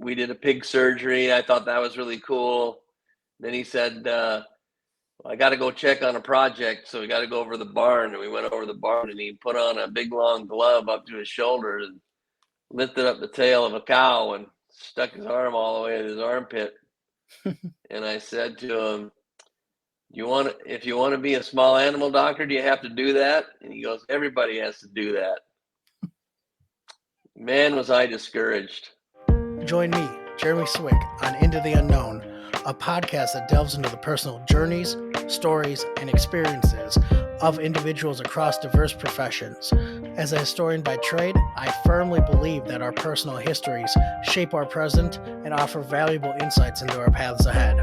we did a pig surgery. I thought that was really cool. Then he said, I got to go check on a project, so we got to go over the barn. And we went over the barn, and he put on a big long glove up to his shoulder and lifted up the tail of a cow and stuck his arm all the way to his armpit. And I said to him, if you want to be a small animal doctor, do you have to do that? And he goes, everybody has to do that. Man, was I discouraged. Join me, Jeremy Swick, on Into the Unknown, a podcast that delves into the personal journeys, stories, and experiences of individuals across diverse professions. As a historian by trade, I firmly believe that our personal histories shape our present and offer valuable insights into our paths ahead.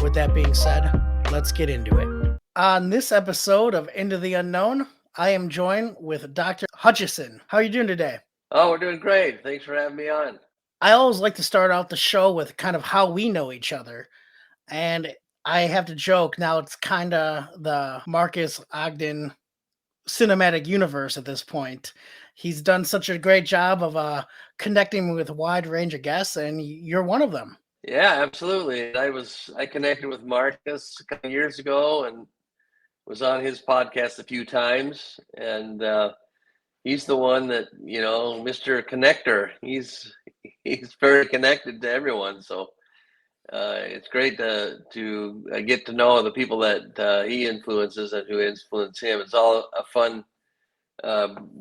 With that being said, let's get into it. On this episode of Into the Unknown, I am joined with Dr. Hutchison. How are you doing today? Oh, we're doing great. Thanks for having me on. I always like to start out the show with kind of how we know each other. And I have to joke, now it's kind of the Marcus Ogden cinematic universe at this point. He's done such a great job of connecting with a wide range of guests, and you're one of them. Yeah, absolutely. I connected with Marcus a couple of years ago and was on his podcast a few times. And he's the one that, Mr. Connector. He's very connected to everyone. So it's great to get to know the people that he influences and who influence him. It's all a fun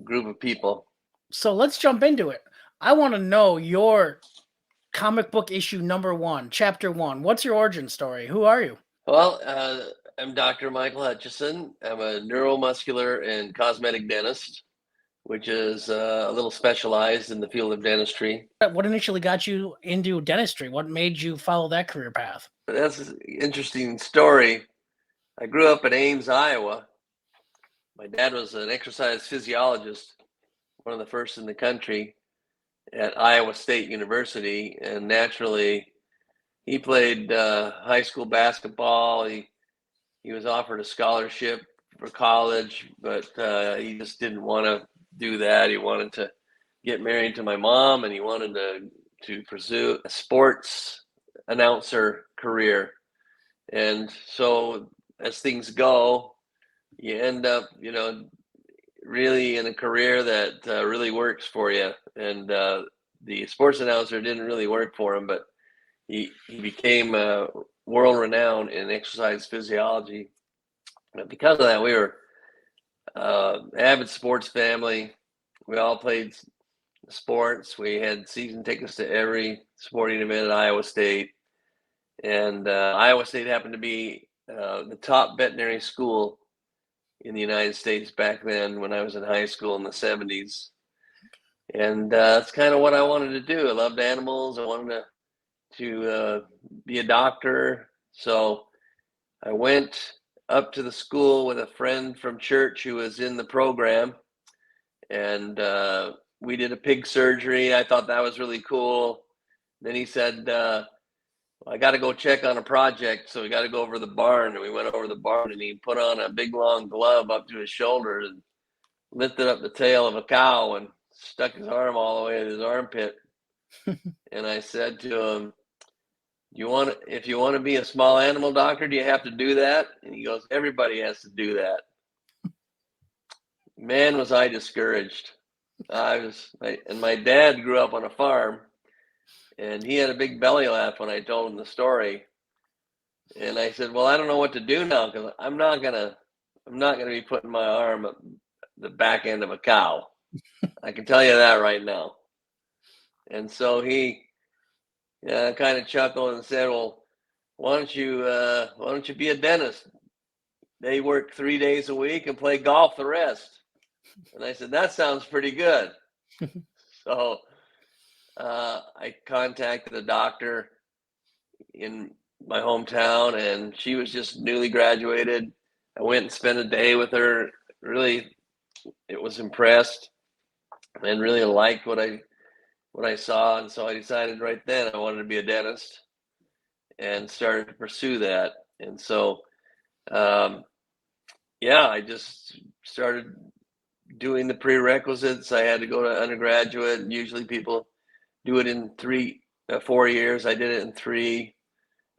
group of people. So let's jump into it. I want to know your comic book issue number 1, chapter 1. What's your origin story? Who are you? Well, I'm Dr. Michael Hutchison. I'm a neuromuscular and cosmetic dentist, which is a little specialized in the field of dentistry. What initially got you into dentistry? What made you follow that career path? That's an interesting story. I grew up in Ames, Iowa. My dad was an exercise physiologist, one of the first in the country at Iowa State University. And naturally, he played high school basketball. He was offered a scholarship for college, but he just didn't want to do that. He wanted to get married to my mom, and he wanted to pursue a sports announcer career. And so as things go, you end up, really in a career that really works for you. And the sports announcer didn't really work for him, but he became world renowned in exercise physiology. But because of that, we were avid sports family. We all played sports. We had season tickets to every sporting event at Iowa State. And Iowa State happened to be the top veterinary school in the United States back then when I was in high school in the 70s. And that's kind of what I wanted to do. I loved animals. I wanted to be a doctor. So I went up to the school with a friend from church who was in the program. And we did a pig surgery. I thought that was really cool. Then he said, I got to go check on a project, so we got to go over the barn. And we went over the barn, and he put on a big long glove up to his shoulder and lifted up the tail of a cow and stuck his arm all the way to his armpit. And I said to him, if you want to be a small animal doctor, do you have to do that? And he goes, everybody has to do that. Man, was I discouraged. And my dad grew up on a farm. And he had a big belly laugh when I told him the story. And I said, well, I don't know what to do now, because I'm not gonna be putting my arm up the back end of a cow. I can tell you that right now. And so he kind of chuckled and said, well, why don't you be a dentist? They work 3 days a week and play golf the rest. And I said, that sounds pretty good. So I contacted a doctor in my hometown, and she was just newly graduated. I went and spent a day with her. Really, it was impressed and really liked what I saw. And so I decided right then I wanted to be a dentist and started to pursue that. And so, I just started doing the prerequisites. I had to go to undergraduate, and usually people do it in 4 years. I did it in 3,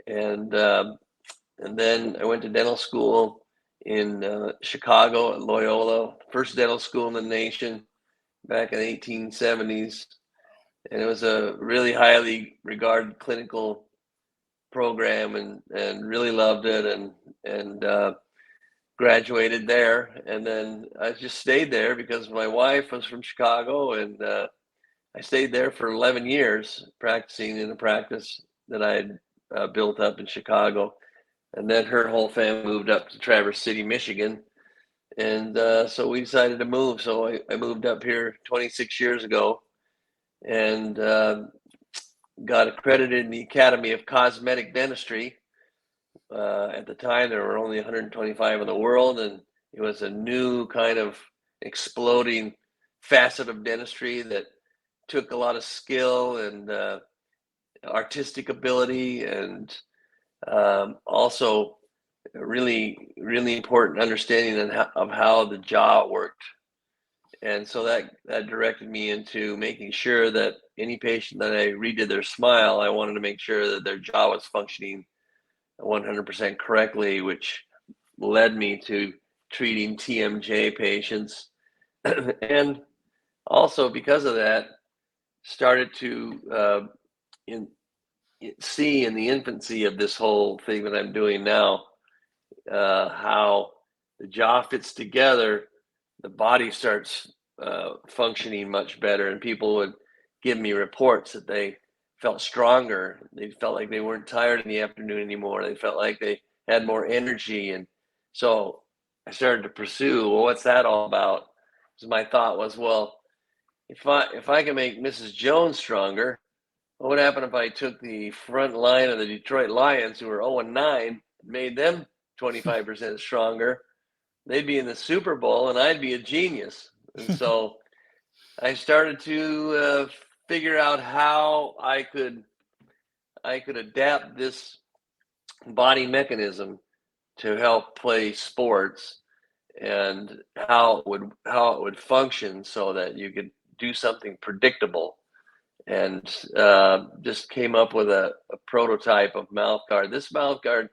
and then I went to dental school in Chicago at Loyola, first dental school in the nation back in the 1870s, and it was a really highly regarded clinical program, and really loved it, and graduated there, and then I just stayed there because my wife was from Chicago, and I stayed there for 11 years practicing in a practice that I had built up in Chicago. And then her whole family moved up to Traverse City, Michigan. And so we decided to move. So I moved up here 26 years ago, and got accredited in the Academy of Cosmetic Dentistry. At the time, there were only 125 in the world, and it was a new kind of exploding facet of dentistry that took a lot of skill and artistic ability, and also really, really important understanding of how the jaw worked. And so that directed me into making sure that any patient that I redid their smile, I wanted to make sure that their jaw was functioning 100% correctly, which led me to treating TMJ patients. And also because of that, started to see in the infancy of this whole thing that I'm doing now, how the jaw fits together, the body starts functioning much better, and people would give me reports that they felt stronger. They felt like they weren't tired in the afternoon anymore. They felt like they had more energy. And so I started to pursue, well, what's that all about? So my thought was, well, if I can make Mrs. Jones stronger, what would happen if I took the front line of the Detroit Lions, who were 0-9, made them 25% stronger? They'd be in the Super Bowl, and I'd be a genius. And so I started to figure out how I could adapt this body mechanism to help play sports, and how it would function so that you could do something predictable. And just came up with a prototype of mouth guard. This mouth guard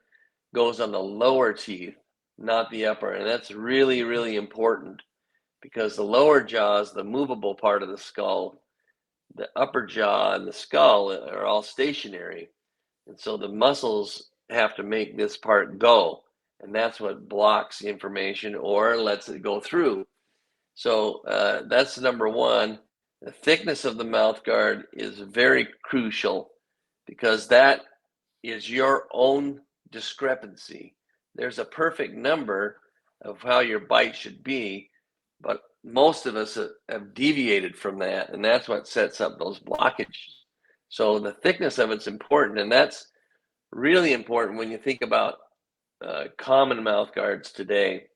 goes on the lower teeth, not the upper, and that's really, really important, because the lower jaw is the movable part of the skull. The upper jaw and the skull are all stationary, and so the muscles have to make this part go, and that's what blocks information or lets it go through. So that's number one. The thickness of the mouth guard is very crucial, because that is your own discrepancy. There's a perfect number of how your bite should be, but most of us have deviated from that, and that's what sets up those blockages. So the thickness of it's important, and that's really important when you think about common mouth guards today.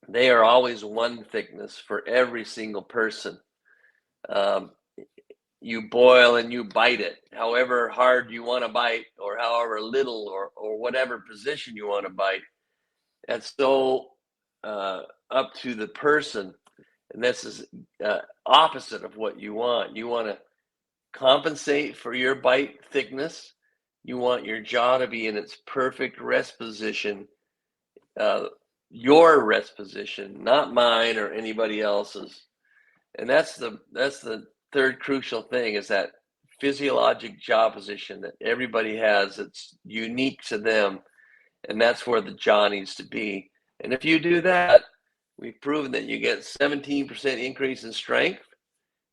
They are always one thickness for every single person. You boil and you bite it, however hard you want to bite, or however little, or whatever position you want to bite. That's so up to the person. And this is opposite of what you want. You want to compensate for your bite thickness. You want your jaw to be in its perfect rest position, your rest position, not mine or anybody else's. And that's the third crucial thing, is that physiologic jaw position that everybody has. It's unique to them, and that's where the jaw needs to be. And if you do that, we've proven that you get 17% increase in strength,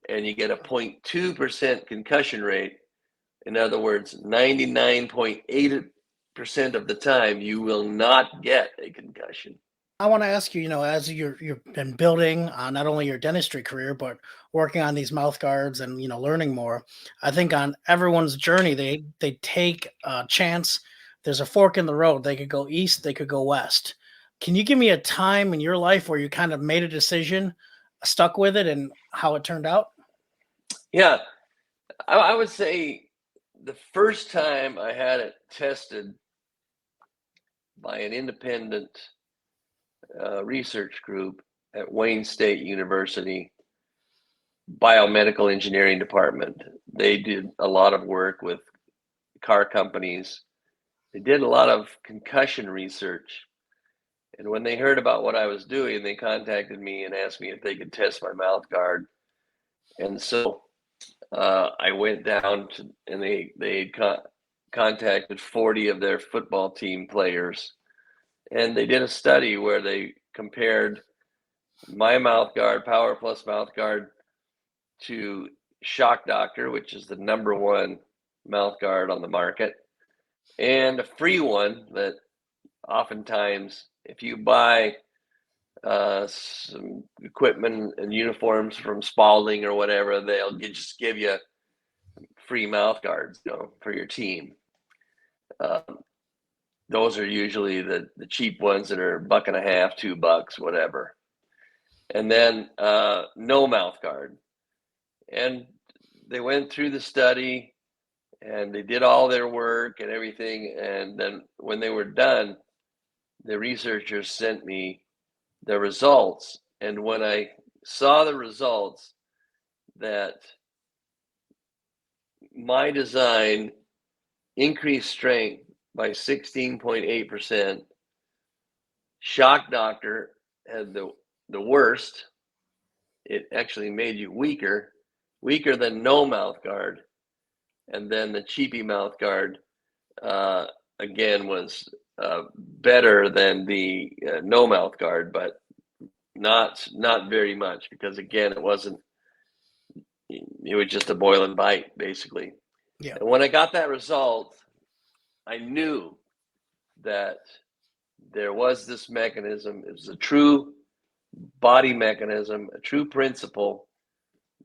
and you get a 0.2% concussion rate. In other words, 99.8% of the time, you will not get a concussion. I want to ask you, as you've been building not only your dentistry career, but working on these mouth guards and, learning more. I think on everyone's journey, they take a chance. There's a fork in the road. They could go east, they could go west. Can you give me a time in your life where you kind of made a decision, stuck with it, and how it turned out? Yeah, I would say the first time I had it tested by an independent research group at Wayne State University, biomedical engineering department. They did a lot of work with car companies. They did a lot of concussion research. And when they heard about what I was doing, they contacted me and asked me if they could test my mouth guard. And so I went down to, and they contacted 40 of their football team players. And they did a study where they compared my mouth guard, PowerPlus Mouthguard, to Shock Doctor, which is the #1 mouth guard on the market, and a free one that oftentimes, if you buy some equipment and uniforms from Spalding or whatever, they'll just give you free mouth guards, for your team. Those are usually the cheap ones that are $1.50, $2, whatever. And then no mouth guard. And they went through the study and they did all their work and everything. And then when they were done, the researchers sent me the results. And when I saw the results, that my design increased strength by 16.8%, Shock Doctor had the worst. It actually made you weaker than no mouth guard. And then the cheapy mouth guard, again, was better than the no mouth guard, but not very much, because again, it was just a boil and bite, basically. Yeah. And when I got that result, I knew that there was this mechanism. It was a true body mechanism, a true principle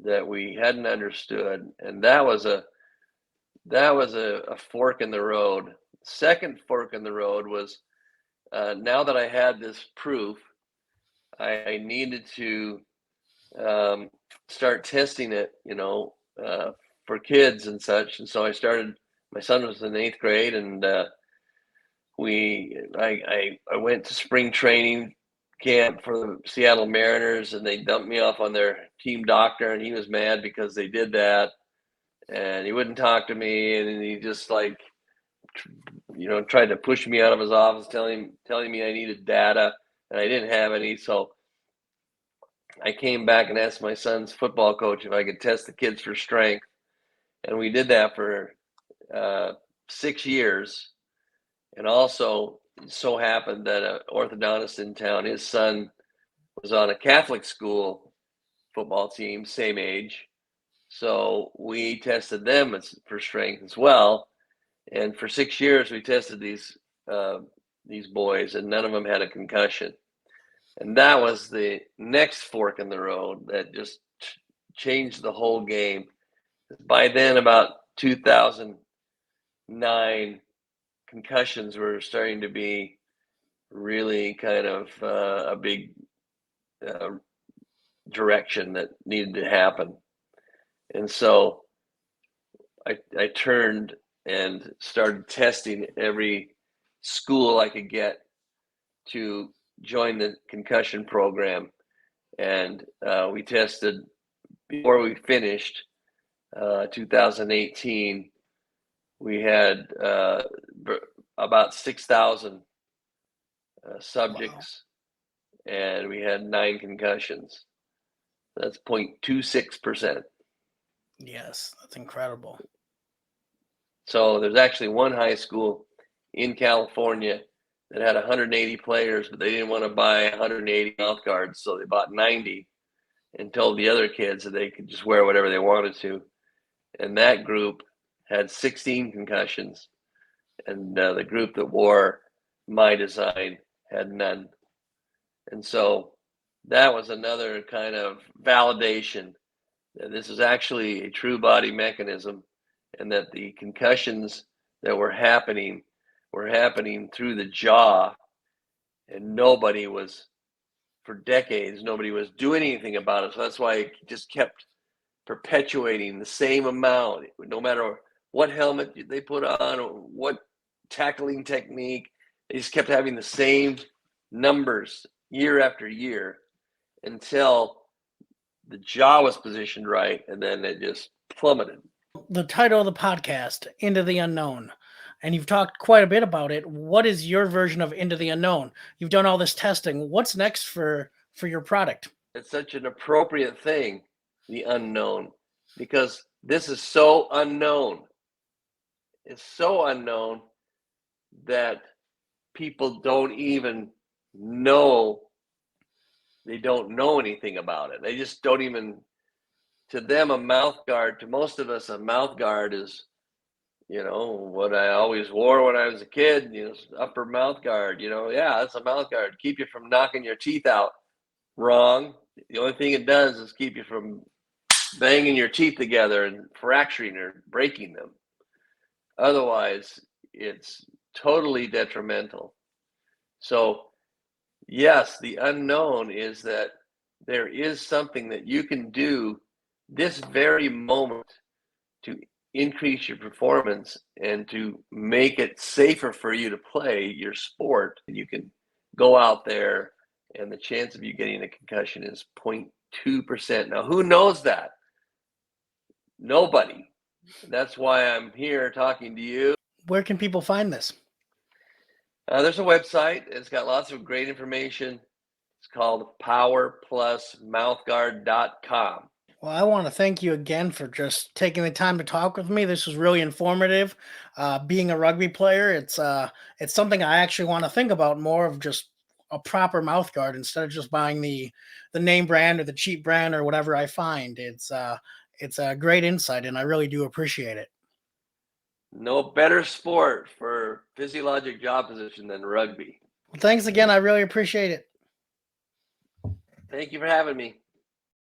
that we hadn't understood, and that was a fork in the road. Second fork in the road was, now that I had this proof, I needed to start testing it, for kids and such. And so I started. My son was in 8th grade, and I went to spring training camp for the Seattle Mariners, and they dumped me off on their team doctor, and he was mad because they did that, and he wouldn't talk to me, and he just tried to push me out of his office, telling me I needed data, and I didn't have any. So I came back and asked my son's football coach if I could test the kids for strength, and we did that for 6 years. And also, it so happened that an orthodontist in town, his son was on a Catholic school football team, same age. So we tested them for strength as well. And for 6 years, we tested these boys, and none of them had a concussion. And that was the next fork in the road that just changed the whole game. By then, about 2009, concussions were starting to be really kind of a big direction that needed to happen. And so I turned and started testing every school I could get to join the concussion program. And we tested, before we finished 2018, we had about 6,000 subjects. Wow. And we had 9 concussions. That's 0.26%. Yes, that's incredible. So there's actually one high school in California that had 180 players, but they didn't want to buy 180 mouth guards, so they bought 90 and told the other kids that they could just wear whatever they wanted to. And that group had 16 concussions, and the group that wore my design had none. And so that was another kind of validation that this is actually a true body mechanism, and that the concussions that were happening through the jaw, and for decades, nobody was doing anything about it. So that's why it just kept perpetuating the same amount, no matter what helmet they put on or what tackling technique. They just kept having the same numbers year after year, until the jaw was positioned right, and then it just plummeted. The title of the podcast, Into the Unknown, and you've talked quite a bit about it. What is your version of Into the Unknown? You've done all this testing. What's next for your product? It's such an appropriate thing, the unknown, because this is so unknown. It's so unknown that people don't even know. They don't know anything about it. They just don't even, to them, a mouth guard, to most of us, a mouth guard is, what I always wore when I was a kid, upper mouth guard, yeah, that's a mouth guard. Keep you from knocking your teeth out. Wrong. The only thing it does is keep you from banging your teeth together and fracturing or breaking them. Otherwise, it's totally detrimental. So, yes, the unknown is that there is something that you can do this very moment to increase your performance and to make it safer for you to play your sport. You can go out there and the chance of you getting a concussion is 0.2%. Now, who knows that? Nobody. That's why I'm here talking to you. Where can people find this? There's a website. It's got lots of great information. It's called PowerPlusMouthguard.com. Well, I want to thank you again for just taking the time to talk with me. This was really informative. Being a rugby player, it's something I actually want to think about more, of just a proper mouth guard instead of just buying the name brand or the cheap brand or whatever I find. It's a great insight, and I really do appreciate it. No better sport for physiologic jaw position than rugby. Well, thanks again. I really appreciate it. Thank you for having me.